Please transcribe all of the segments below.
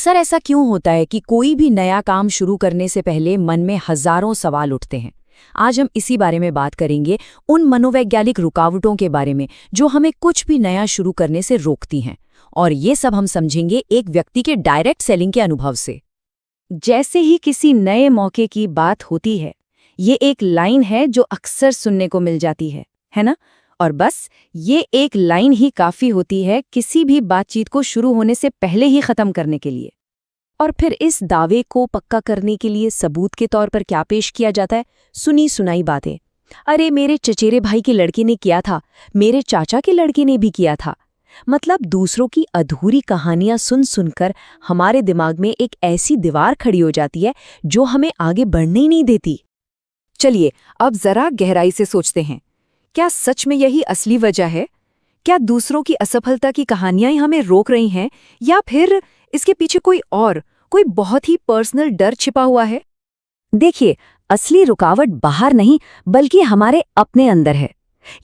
अक्सर ऐसा क्यों होता है कि कोई भी नया काम शुरू करने से पहले मन में हजारों सवाल उठते हैं। आज हम इसी बारे में बात करेंगे, उन मनोवैज्ञानिक रुकावटों के बारे में जो हमें कुछ भी नया शुरू करने से रोकती हैं। और ये सब हम समझेंगे एक व्यक्ति के डायरेक्ट सेलिंग के अनुभव से। जैसे ही किसी नए मौके की बात होती है, ये एक लाइन है जो अक्सर सुनने को मिल जाती है ना? और बस ये एक लाइन ही काफी होती है किसी भी बातचीत को शुरू होने से पहले ही खत्म करने के लिए। और फिर इस दावे को पक्का करने के लिए सबूत के तौर पर क्या पेश किया जाता है? सुनी सुनाई बातें। अरे मेरे चचेरे भाई के लड़के ने किया था, मेरे चाचा के लड़के ने भी किया था। मतलब दूसरों की अधूरी कहानियां सुन सुनकर हमारे दिमाग में एक ऐसी दीवार खड़ी हो जाती है जो हमें आगे बढ़ने ही नहीं देती। चलिए अब जरा गहराई से सोचते हैं, क्या सच में यही असली वजह है? क्या दूसरों की असफलता की कहानियां ही हमें रोक रही हैं, या फिर इसके पीछे कोई बहुत ही पर्सनल डर छिपा हुआ है? देखिए, असली रुकावट बाहर नहीं बल्कि हमारे अपने अंदर है।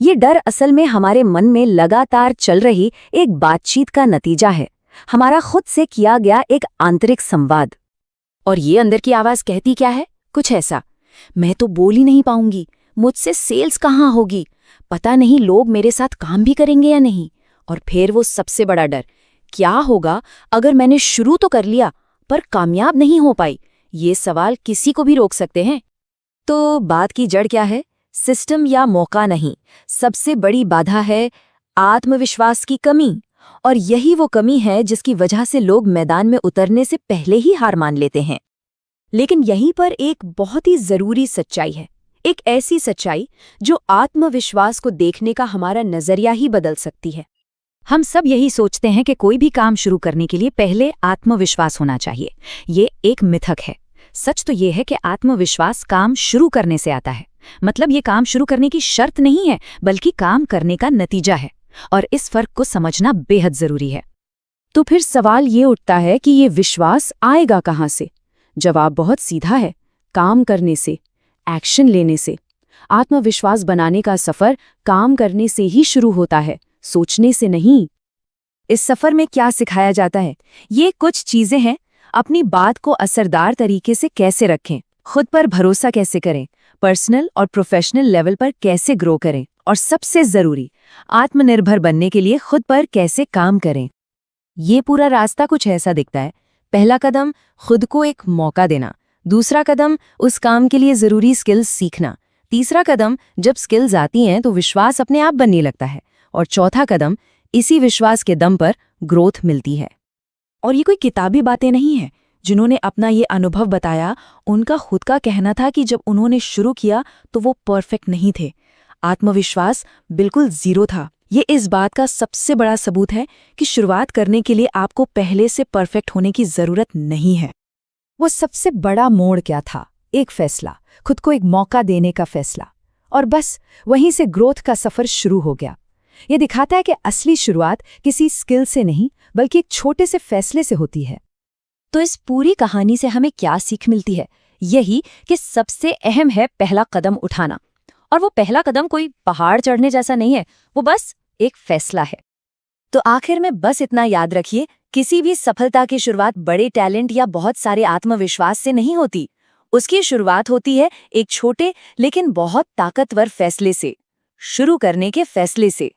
ये डर असल में हमारे मन में लगातार चल रही एक बातचीत का नतीजा है, हमारा खुद से किया गया एक आंतरिक संवाद। और ये अंदर की आवाज कहती क्या है? कुछ ऐसा, मैं तो बोल ही नहीं पाऊंगी, मुझसे सेल्स कहाँ होगी, पता नहीं लोग मेरे साथ काम भी करेंगे या नहीं। और फिर वो सबसे बड़ा डर, क्या होगा अगर मैंने शुरू तो कर लिया पर कामयाब नहीं हो पाई। ये सवाल किसी को भी रोक सकते हैं। तो बात की जड़ क्या है? सिस्टम या मौका नहीं, सबसे बड़ी बाधा है आत्मविश्वास की कमी। और यही वो कमी है जिसकी वजह से लोग मैदान में उतरने से पहले ही हार मान लेते हैं। लेकिन यहीं पर एक बहुत ही जरूरी सच्चाई है, एक ऐसी सच्चाई जो आत्मविश्वास को देखने का हमारा नजरिया ही बदल सकती है। हम सब यही सोचते हैं कि कोई भी काम शुरू करने के लिए पहले आत्मविश्वास होना चाहिए। ये एक मिथक है। सच तो ये है कि आत्मविश्वास काम शुरू करने से आता है। मतलब ये काम शुरू करने की शर्त नहीं है, बल्कि काम करने का नतीजा है। और इस फर्क को समझना बेहद जरूरी है। तो फिर सवाल ये उठता है कि ये विश्वास आएगा कहाँ से? जवाब बहुत सीधा है, काम करने से, एक्शन लेने से। आत्मविश्वास बनाने का सफर काम करने से ही शुरू होता है, सोचने से नहीं। इस सफर में क्या सिखाया जाता है? ये कुछ चीजें हैं। अपनी बात को असरदार तरीके से कैसे रखें, खुद पर भरोसा कैसे करें, पर्सनल और प्रोफेशनल लेवल पर कैसे ग्रो करें, और सबसे जरूरी, आत्मनिर्भर बनने के लिए खुद पर कैसे काम करें। ये पूरा रास्ता कुछ ऐसा दिखता है। पहला कदम, खुद को एक मौका देना। दूसरा कदम, उस काम के लिए जरूरी स्किल्स सीखना। तीसरा कदम, जब स्किल्स आती हैं तो विश्वास अपने आप बनने लगता है। और चौथा कदम, इसी विश्वास के दम पर ग्रोथ मिलती है। और ये कोई किताबी बातें नहीं है। जिन्होंने अपना ये अनुभव बताया, उनका खुद का कहना था कि जब उन्होंने शुरू किया तो वो परफेक्ट नहीं थे। आत्मविश्वास बिल्कुल जीरो था। ये इस बात का सबसे बड़ा सबूत है कि शुरुआत करने के लिए आपको पहले से परफेक्ट होने की जरूरत नहीं है। वो सबसे बड़ा मोड़ क्या था? एक फैसला, खुद को एक मौका देने का फैसला। और बस वहीं से ग्रोथ का सफर शुरू हो गया। ये दिखाता है कि असली शुरुआत किसी स्किल से नहीं बल्कि एक छोटे से फैसले से होती है। तो इस पूरी कहानी से हमें क्या सीख मिलती है? यही कि सबसे अहम है पहला कदम उठाना। और वो पहला कदम कोई पहाड़ चढ़ने जैसा नहीं है, वो बस एक फैसला है। तो आखिर में बस इतना याद रखिए, किसी भी सफलता की शुरुआत बड़े टैलेंट या बहुत सारे आत्मविश्वास से नहीं होती। उसकी शुरुआत होती है एक छोटे लेकिन बहुत ताकतवर फैसले से, शुरू करने के फैसले से।